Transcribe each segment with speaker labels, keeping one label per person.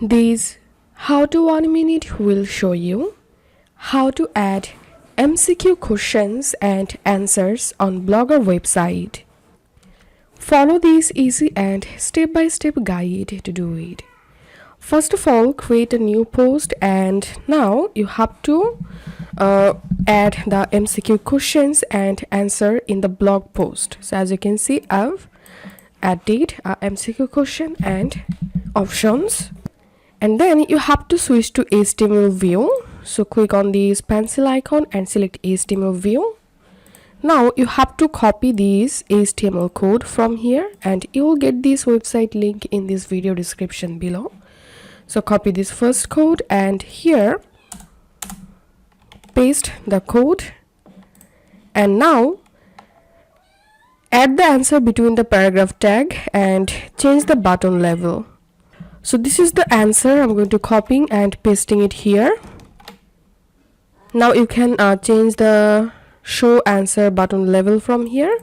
Speaker 1: This How to 1 Minute will show you how to add MCQ questions and answers on Blogger website. Follow this easy and step-by-step guide to do it. First of all, create a new post, and now you have to add the MCQ questions and answer in the blog post. So as you can see, I've added a MCQ question and options. And then you have to switch to HTML view. So click on this pencil icon and select HTML view. Now you have to copy this HTML code from here, and you will get this website link in this video description below. So copy this first code and here paste the code, and now add the answer between the paragraph tag and change the button level. So this is the answer. I'm going to copying and pasting it here. Now you can change the show answer button level from here,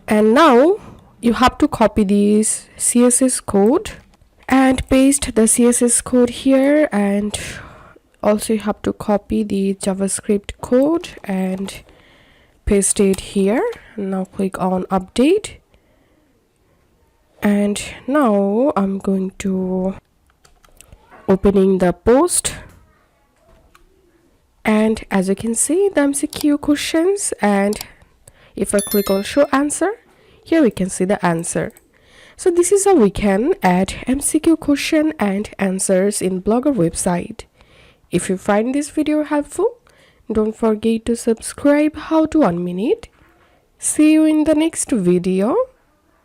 Speaker 1: and now you have to copy this CSS code and paste the CSS code here, and also you have to copy the JavaScript code and paste it here. Now click on update, and now I'm going to opening the post, and as you can see the MCQ questions, and if I click on show answer, here we can see the answer. So this is how we can add MCQ question and answers in Blogger website. If you find this video helpful, don't forget to subscribe How to 1 Minute. See you in the next video.